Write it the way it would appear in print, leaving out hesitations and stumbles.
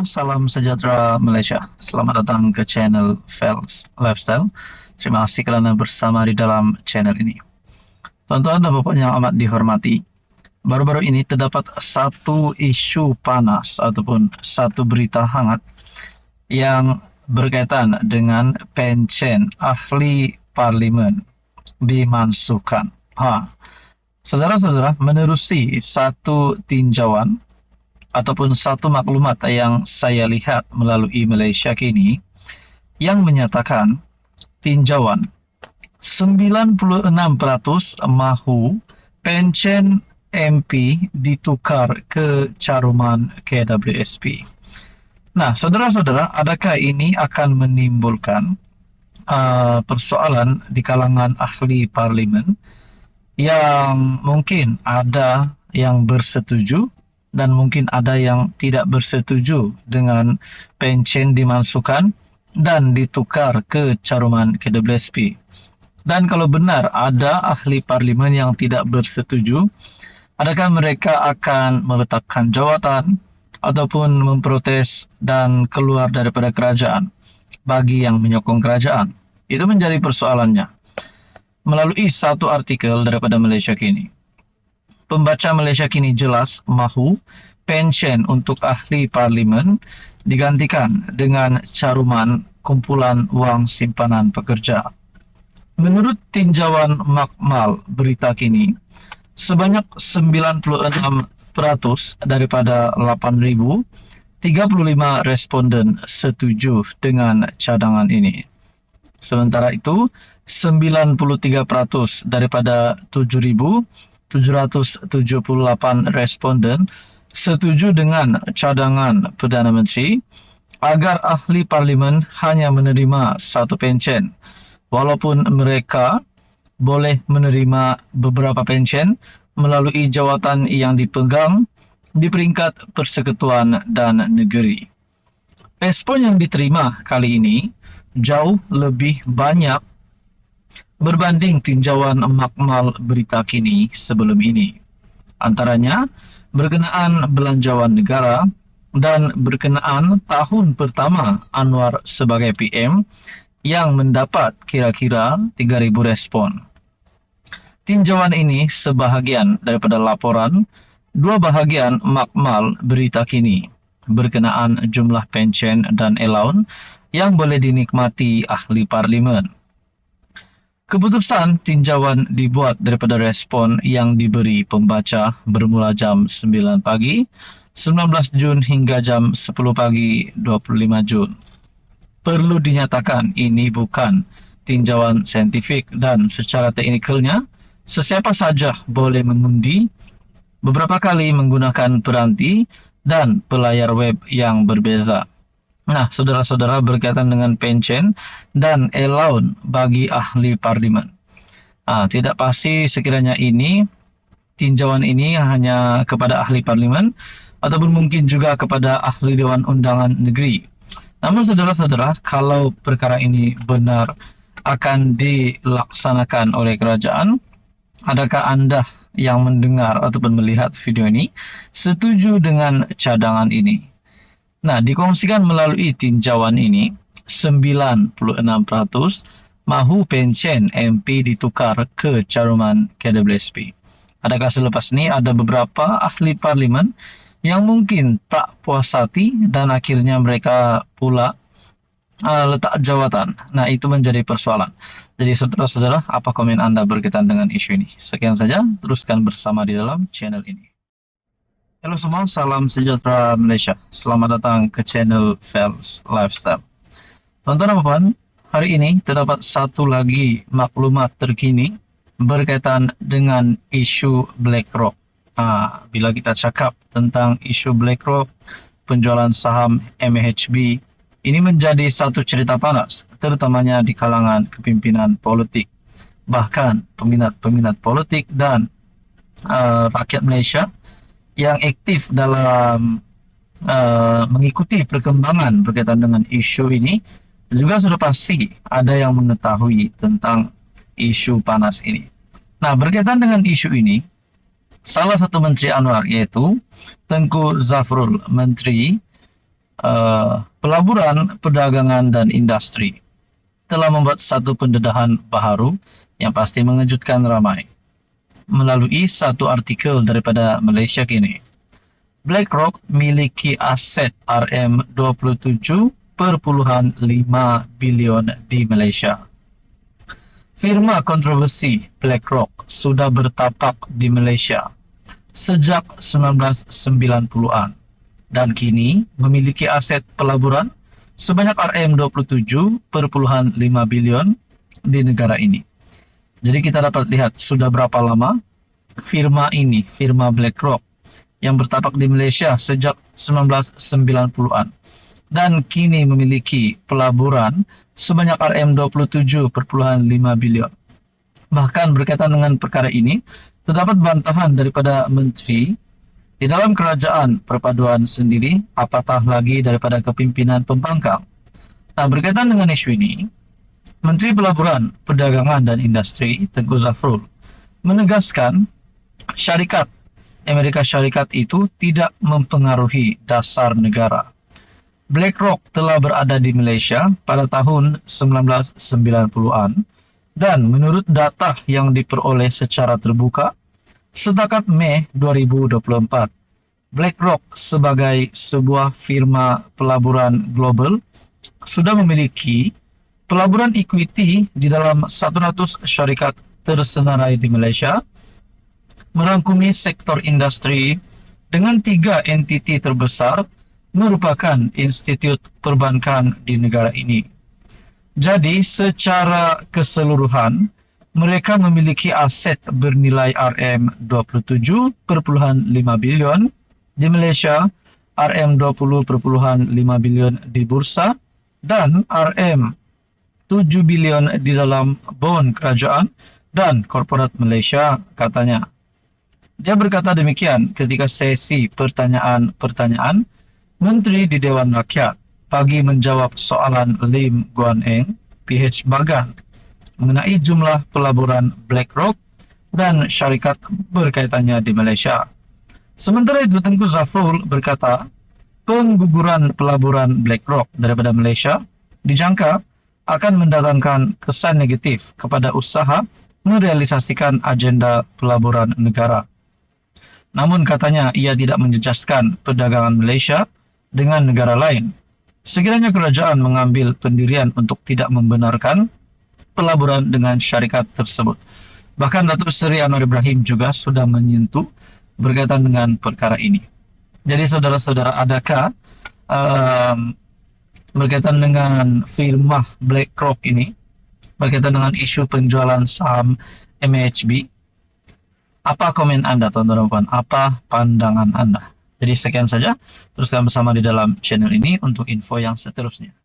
semua, salam sejahtera Malaysia. Selamat datang ke channel Fels Lifestyle. Terima kasih kerana bersama di dalam channel ini. Tuan-tuan dan puan yang amat dihormati, baru-baru ini terdapat satu isu panas ataupun satu berita hangat yang berkaitan dengan pencen ahli parlimen dimansuhkan. Saudara-saudara, menerusi satu tinjauan ataupun satu maklumat yang saya lihat melalui Malaysia Kini yang menyatakan tinjauan 96% mahu pencen MP ditukar ke caruman KWSP. Nah, saudara-saudara, adakah ini akan menimbulkan persoalan di kalangan ahli parlimen yang mungkin ada yang bersetuju dan mungkin ada yang tidak bersetuju dengan pencen dimasukkan dan ditukar ke caruman KWSP. Dan kalau benar ada ahli parlimen yang tidak bersetuju, adakah mereka akan meletakkan jawatan ataupun memprotes dan keluar daripada kerajaan bagi yang menyokong kerajaan? Itu menjadi persoalannya. Melalui satu artikel daripada Malaysia Kini, pembaca Malaysia Kini jelas mahu pencen untuk ahli parlimen digantikan dengan caruman kumpulan wang simpanan pekerja. Menurut tinjauan makmal berita kini, sebanyak 96% daripada 8,035 responden setuju dengan cadangan ini. Sementara itu, 93% daripada 7,778 responden setuju dengan cadangan Perdana Menteri agar ahli parlimen hanya menerima satu pencen, walaupun mereka boleh menerima beberapa pencen melalui jawatan yang dipegang di peringkat persekutuan dan negeri. Respon yang diterima kali ini jauh lebih banyak berbanding tinjauan makmal berita kini sebelum ini. Antaranya berkenaan belanjawan negara dan berkenaan tahun pertama Anwar sebagai PM yang mendapat kira-kira 3,000 respon. Tinjauan ini sebahagian daripada laporan dua bahagian makmal berita kini berkenaan jumlah pencen dan allowance yang boleh dinikmati ahli parlimen. Keputusan tinjauan dibuat daripada respon yang diberi pembaca bermula jam 9 pagi 19 Jun hingga jam 10 pagi 25 Jun. Perlu dinyatakan ini bukan tinjauan saintifik dan secara teknikalnya sesiapa saja boleh mengundi beberapa kali menggunakan peranti dan pelayar web yang berbeza. Nah, saudara-saudara, berkaitan dengan pencen dan allowance bagi ahli parlimen. Tidak pasti sekiranya ini, tinjauan ini hanya kepada ahli parlimen ataupun mungkin juga kepada ahli Dewan Undangan Negeri. Namun saudara-saudara, kalau perkara ini benar akan dilaksanakan oleh kerajaan, adakah anda yang mendengar ataupun melihat video ini setuju dengan cadangan ini? Nah, dikongsikan melalui tinjauan ini, 96% mahu pencen MP ditukar ke caruman KWSP. Adakah selepas ini ada beberapa ahli parlimen yang mungkin tak puas hati dan akhirnya mereka pula letak jawatan? Nah, itu menjadi persoalan. Jadi saudara-saudara, apa komen anda berkaitan dengan isu ini? Sekian saja, teruskan bersama di dalam channel ini. Halo semua, salam sejahtera Malaysia. Selamat datang ke channel Fels Lifestyle. Tuan-tuan dan puan, hari ini terdapat satu lagi maklumat terkini berkaitan dengan isu BlackRock. Bila kita cakap tentang isu BlackRock, penjualan saham MHB, ini menjadi satu cerita panas, terutamanya di kalangan kepimpinan politik, bahkan peminat-peminat politik dan rakyat Malaysia yang aktif dalam mengikuti perkembangan berkaitan dengan isu ini. Juga sudah pasti ada yang mengetahui tentang isu panas ini. Nah, berkaitan dengan isu ini, salah satu Menteri Anwar yaitu Tengku Zafrul, Menteri Pelaburan, Perdagangan, dan Industri telah membuat satu pendedahan baharu yang pasti mengejutkan ramai. Melalui satu artikel daripada Malaysia kini, BlackRock miliki aset RM27.5 bilion di Malaysia. Firma kontroversi BlackRock sudah bertapak di Malaysia sejak 1990-an dan kini memiliki aset pelaburan sebanyak RM27.5 bilion di negara ini. Jadi kita dapat lihat sudah berapa lama firma BlackRock yang bertapak di Malaysia sejak 1990-an dan kini memiliki pelaburan sebanyak RM27.5 bilion. Bahkan berkaitan dengan perkara ini, terdapat bantahan daripada menteri di dalam kerajaan perpaduan sendiri, apatah lagi daripada kepimpinan pembangkang. Nah, berkaitan dengan isu ini, Menteri Pelaburan, Perdagangan dan Industri, Tengku Zafrul, menegaskan syarikat Amerika Syarikat itu tidak mempengaruhi dasar negara. BlackRock telah berada di Malaysia pada tahun 1990-an dan menurut data yang diperoleh secara terbuka, setakat Mei 2024, BlackRock sebagai sebuah firma pelaburan global sudah memiliki pelaburan equity di dalam 100 syarikat tersenarai di Malaysia, merangkumi sektor industri dengan 3 entiti terbesar merupakan institut perbankan di negara ini. Jadi secara keseluruhan, mereka memiliki aset bernilai RM27.5 bilion di Malaysia, RM20.5 bilion di bursa, dan RM7 bilion di dalam bon kerajaan dan korporat Malaysia, katanya. Dia berkata demikian ketika sesi pertanyaan-pertanyaan Menteri di Dewan Rakyat pagi menjawab soalan Lim Guan Eng, PH Bagan, mengenai jumlah pelaburan BlackRock dan syarikat berkaitannya di Malaysia. Sementara itu, Tengku Zafrul berkata, pengguguran pelaburan BlackRock daripada Malaysia dijangka akan mendatangkan kesan negatif kepada usaha merealisasikan agenda pelaburan negara. Namun katanya ia tidak menjejaskan perdagangan Malaysia dengan negara lain. Sekiranya kerajaan mengambil pendirian untuk tidak membenarkan pelaburan dengan syarikat tersebut. Bahkan Datuk Seri Anwar Ibrahim juga sudah menyentuh berkaitan dengan perkara ini. Jadi saudara-saudara, adakah berkaitan dengan firma BlackRock ini, berkaitan dengan isu penjualan saham MHB, apa komen Anda, tuan-tuan? Apa pandangan Anda? Jadi sekian saja, teruskan bersama di dalam channel ini untuk info yang seterusnya.